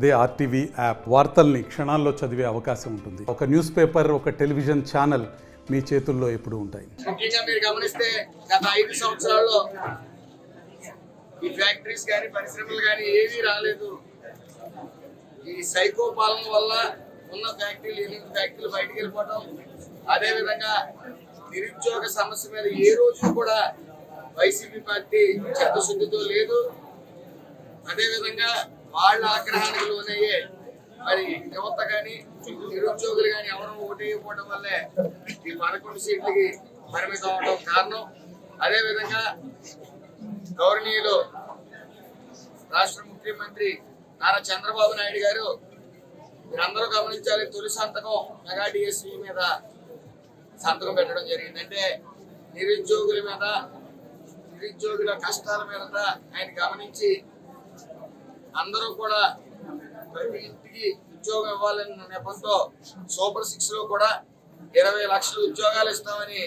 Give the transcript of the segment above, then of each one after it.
అదే RTV app వార్తల్ని క్షణాల్లో చదివే అవకాశం ఉంటుంది. ఒక న్యూస్ పేపర్, ఒక టెలివిజన్ ఛానల్ మీ చేతుల్లో ఎప్పుడూ ఉంటాయి. ముఖ్యంగా మీరు గమనిస్తే గత 5 సంవత్సరాల్లో ఈ ఫ్యాక్టరీస్ కానీ పరిశ్రమలు కానీ ఏవీ రాలేదు. ఈ సైకో పాలన వల్ల ఉన్న ఫ్యాక్టరీలు 8 ఫ్యాక్టరీలు బయటికి వెళ్ళిపోవడం, అదేవిధంగా నిరుద్యోగ సమస్య మీద ఏ రోజు కూడా వైసీపీ పార్టీ చిత్తశుద్ధితో లేదు. అదేవిధంగా వాళ్ళ ఆగ్రహానికి లోనయ్యే మరి యువత కానీ నిరుద్యోగులు కానీ ఎవరు ఓటు వేయకపోవడం వల్లే ఈ 11 సీట్లకి పరిమితం అవడం కారణం. అదేవిధంగా గౌరవనీయులు రాష్ట్ర ముఖ్యమంత్రి నారా చంద్రబాబు నాయుడు గారు మీరందరూ గమనించాలి, తొలి సంతకం మెగా డిఎస్సీ మీద సంతకం పెట్టడం జరిగింది. అంటే నిరుద్యోగుల మీద, నిరుద్యోగుల కష్టాల మీద ఆయన గమనించి అందరూ కూడా ప్రతి ఇంటికి ఉద్యోగం ఇవ్వాలన్న నెపంతో సూపర్ 6 లో కూడా 20 లక్షల ఉద్యోగాలు ఇస్తామని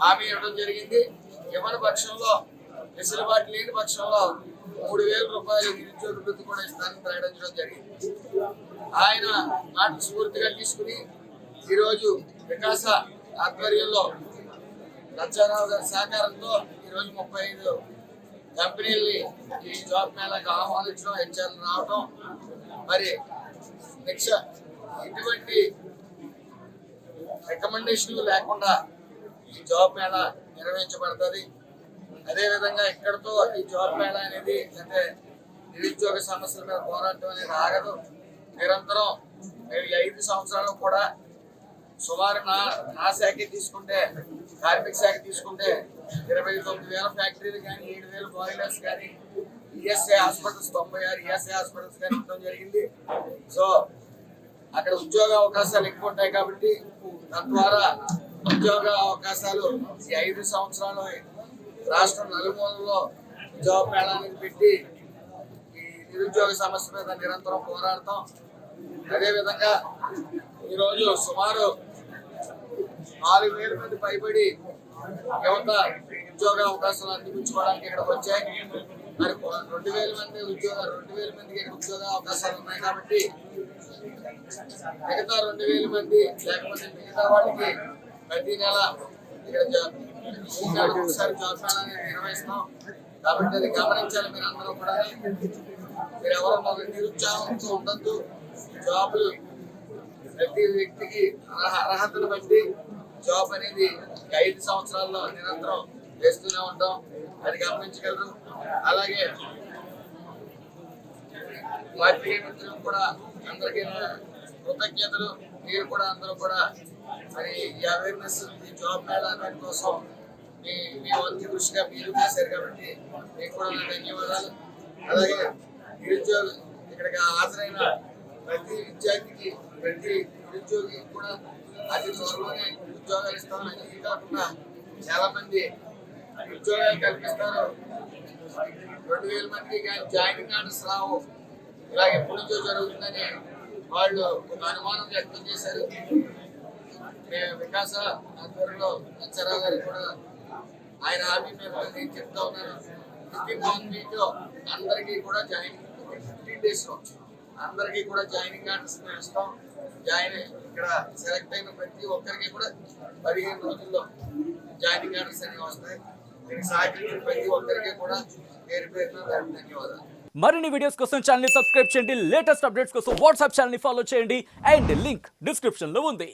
హామీ ఇవ్వడం జరిగింది. ఇవ్వని పక్షంలో, వెసులుబాటు లేని పక్షంలో 3,000 రూపాయలు నిరుద్యోగ వృత్తి కూడా ఇస్తానని ప్రకటించడం జరిగింది. ఆయన మాట స్ఫూర్తిగా తీసుకుని ఈరోజు వికాస ఆధ్వర్యంలో లచ్చారావు గారి సహకారంతో ఈరోజు 35 కంపెనీల్ని ఈ జాబ్ మేళాకి ఆహ్వానించడం, హెచ్ఆర్లు రావడం, మరి ఇటువంటి రికమెండేషన్లు లేకుండా ఈ జాబ్ మేళా నిర్వహించబడుతుంది. అదేవిధంగా ఇక్కడతో ఈ జాబ్ మేళా అనేది అంటే నిరుద్యోగ సమస్యల మీద పోరాటం అనేది ఆగదు. నిరంతరం ఈ 5 సంవత్సరాలు కూడా సుమారు నా శాఖ తీసుకుంటే, కార్మిక శాఖ తీసుకుంటే 29,000 ఫ్యాక్టరీలు కానీ, 7,000 బాయిలర్స్ కానీ, ఈఎస్ఐ హాస్పిటల్స్ 96 ఈఎస్ఐ హాస్పిటల్స్ కానీ ఉండడం జరిగింది. సో అక్కడ ఉద్యోగ అవకాశాలు ఎక్కువ ఉంటాయి కాబట్టి తద్వారా ఉద్యోగ అవకాశాలు ఈ 5 సంవత్సరాలు రాష్ట్రం నలుమూలలో జాబ్ మేళానికి పెట్టి ఈ నిరుద్యోగ సమస్య మీద నిరంతరం పోరాడతాం. అదేవిధంగా ఈరోజు సుమారు 4,000 మంది పైబడి యువత ఉద్యోగ అవకాశాలు అందిపుచ్చుకోవడానికి ఇక్కడికి వచ్చాయి. మరి 2,000 మందికి ఇక్కడ ఉద్యోగ అవకాశాలు ఉన్నాయి కాబట్టి మిగతా 2,000 మంది లేకపోతే మిగతా వాళ్ళకి ప్రతి నెల ఇక్కడ ఒకసారి జాబ్ మేళాన్ని నిర్వహిస్తాం. కాబట్టి అది గమనించాలి మీరు అందరూ కూడా. మీరు ఎవరు నిరుత్సాహంతో ఉండద్దు. జాబులు ప్రతి వ్యక్తికి అర్హతను బట్టి జాబ్ అనేది 5 సంవత్సరాల్లో నిరంతరం వేస్తూనే ఉంటాం, అది గమనించగలరు. అలాగే పార్టీ మిత్రులు కూడా అందరికీ కృతజ్ఞతలు. మీరు కూడా అందరూ కూడా మరి ఈ అవేర్నెస్, ఈ జాబ్ మేళా కోసం మీ వంతు కృషిగా మీరు చేశారు కాబట్టి మీకు కూడా నా ధన్యవాదాలు. అలాగే నిరుద్యోగ ఇక్కడికి హాజరైన ప్రతి విద్యార్థికి, ప్రతి నిరుద్యోగి కూడా అతి త్వరలోనే ఉద్యోగాలు ఇస్తామని, ఇది కాకుండా చాలా మంది ఉద్యోగాలు కల్పిస్తారు. 2,000 మందికి కానీ జాయినింగ్ ఆర్డర్స్ రావు. ఇలా ఎప్పటి నుంచో జరుగుతుందని వాళ్ళు ఒక అనుమానం వ్యక్తం చేశారు. మేము వికాస ఆధ్వర్యంలో లచ్చారావు గారికి కూడా ఆయన హామీ మీద నేను చెప్తా ఉన్నాను. 15 వీక్ అందరికీ కూడా 15 days లో అందరికీ కూడా జాయినింగ్ ఆర్డర్స్ ఇస్తాం. ఇక్కడ సెలెక్ట్ అయిన ప్రతి ఒక్కరికి కూడా 15 రోజుల్లో జాయినింగ్ ఆర్డర్స్ అనేవి వస్తాయి. దీనికి సహకరించిన ప్రతి ఒక్కరికి కూడా పేరు పేరున ధన్యవాదాలు. మరిన్ని వీడియోస్ కోసం ఛానల్ ని సబ్స్క్రైబ్ చేయండి. లేటెస్ట్ అప్డేట్స్ కోసం వాట్సాప్ ఛానల్ ని ఫాలో చేయండి. అండ్ లింక్ డిస్క్రిప్షన్ లో ఉంది.